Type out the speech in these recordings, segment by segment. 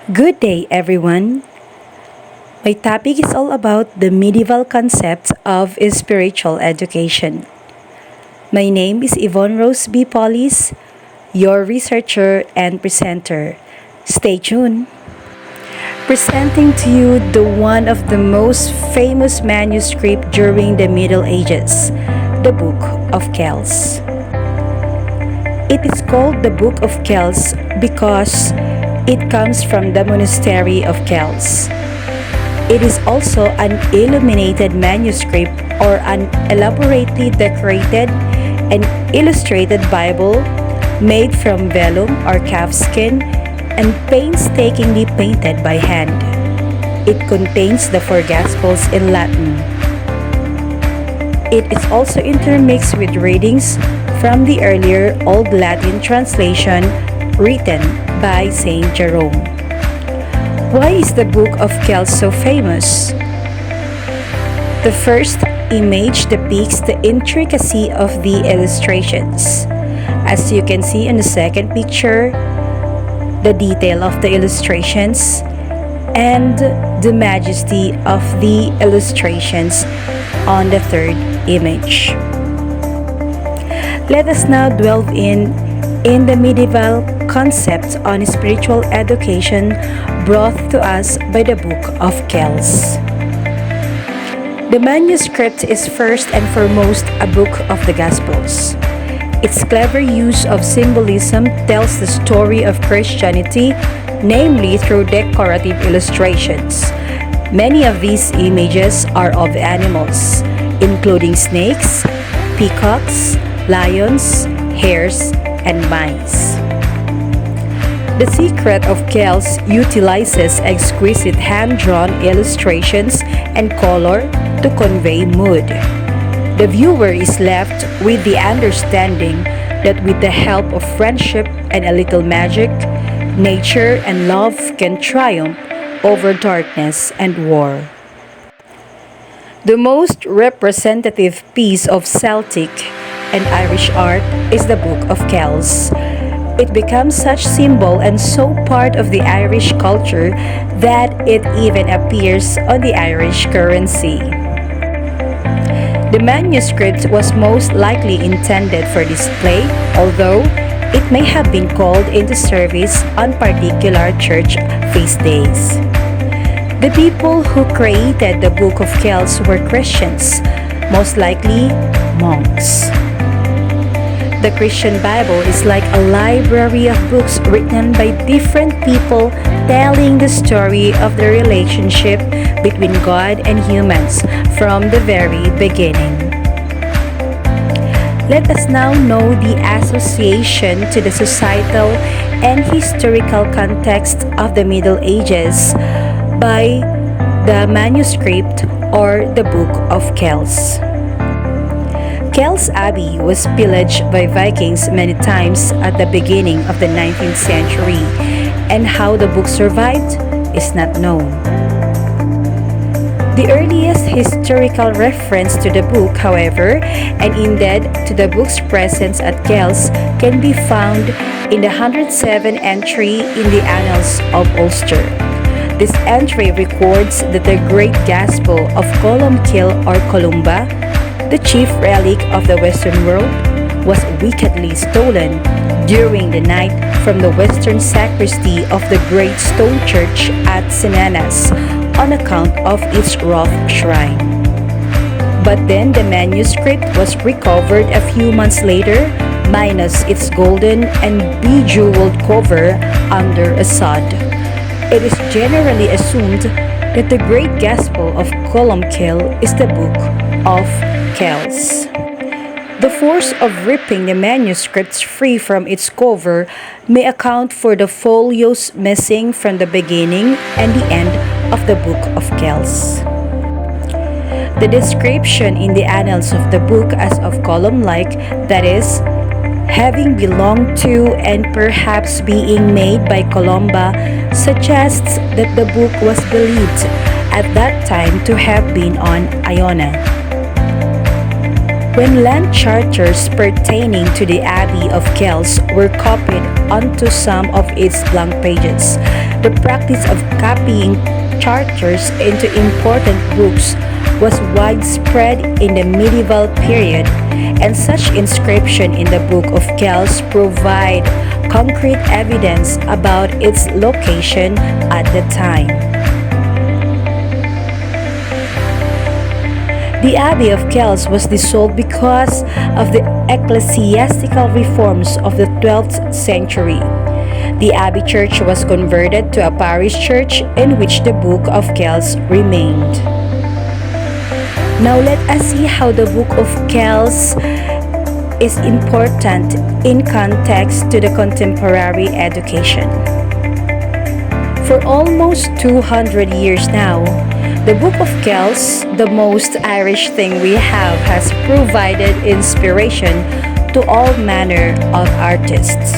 Good day, everyone. My topic is all about the medieval concept of spiritual education. My name is Yvonne Rose B. Paulis, your researcher and presenter. Stay tuned. Presenting to you the one of the most famous manuscript during the Middle Ages, the Book of Kells. It is called the Book of Kells because it comes from the monastery of Kells. It is also an illuminated manuscript or an elaborately decorated and illustrated Bible made from vellum or calfskin and painstakingly painted by hand. It contains the four Gospels in Latin. It is also intermixed with readings from the earlier Old Latin translation written by Saint Jerome. Why is the Book of Kells so famous? The first image depicts the intricacy of the illustrations. As you can see in the second picture, the detail of the illustrations and the majesty of the illustrations on the third image. Let us now delve in the medieval concept on spiritual education brought to us by the Book of Kells. The manuscript is first and foremost a book of the Gospels. Its clever use of symbolism tells the story of Christianity, namely through decorative illustrations. Many of these images are of animals, including snakes, peacocks, lions, hares, and mice. The secret of Kells utilizes exquisite hand-drawn illustrations and color to convey mood. The viewer is left with the understanding that with the help of friendship and a little magic, nature and love can triumph over darkness and war. The most representative piece of Celtic and Irish art is the Book of Kells. It becomes such symbol and so part of the Irish culture that it even appears on the Irish currency. The manuscript was most likely intended for display, although it may have been called into service on particular church feast days. The people who created the Book of Kells were Christians, most likely monks. The Christian Bible is like a library of books written by different people telling the story of the relationship between God and humans from the very beginning. Let us now know the association to the societal and historical context of the Middle Ages by the manuscript or the Book of Kells. Kells Abbey was pillaged by Vikings many times at the beginning of the 19th century, and how the book survived is not known. The earliest historical reference to the book, however, and indeed to the book's presence at Kells, can be found in the 107 entry in the Annals of Ulster. This entry records that the Great Gospel of Columbkill or Columba, the chief relic of the Western world, was wickedly stolen during the night from the western sacristy of the Great Stone Church at Sinanas on account of its rough shrine. But then the manuscript was recovered a few months later, minus its golden and bejeweled cover under a sod. It is generally assumed that the Great Gospel of Columbkill is the Book of Kells. The force of ripping the manuscripts free from its cover may account for the folios missing from the beginning and the end of the Book of Kells. The description in the annals of the book as of column-like, that is, having belonged to and perhaps being made by Columba, suggests that the book was believed at that time to have been on Iona. When land charters pertaining to the Abbey of Kells were copied onto some of its blank pages, The practice of copying charters into important books was widespread in the medieval period, and such inscription in the Book of Kells provide concrete evidence about its location at the time. The Abbey of Kells was dissolved because of the ecclesiastical reforms of the 12th century. The Abbey Church was converted to a parish church in which the Book of Kells remained. Now let us see how the Book of Kells is important in context to the contemporary education. For almost 200 years now, the Book of Kells, the most Irish thing we have, has provided inspiration to all manner of artists.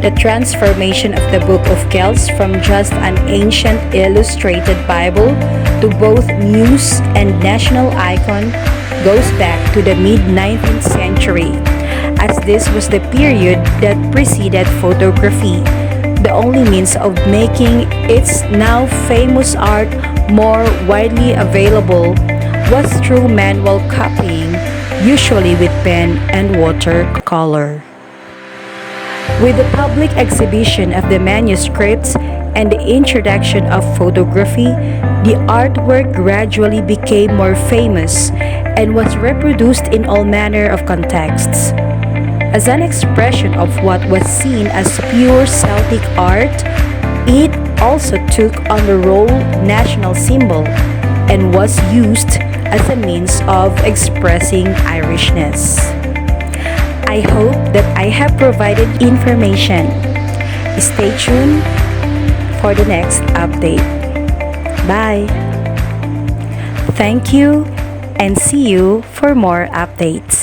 The transformation of the Book of Kells from just an ancient illustrated Bible to both muse and national icon goes back to the mid-19th century, as this was the period that preceded photography. The only means of making its now famous art more widely available was through manual copying, usually with pen and watercolor. With the public exhibition of the manuscripts and the introduction of photography, the artwork gradually became more famous and was reproduced in all manner of contexts. As an expression of what was seen as pure Celtic art, it also took on the role national symbol and was used as a means of expressing Irishness. I hope that I have provided information. Stay tuned for the next update. Bye! Thank you and see you for more updates.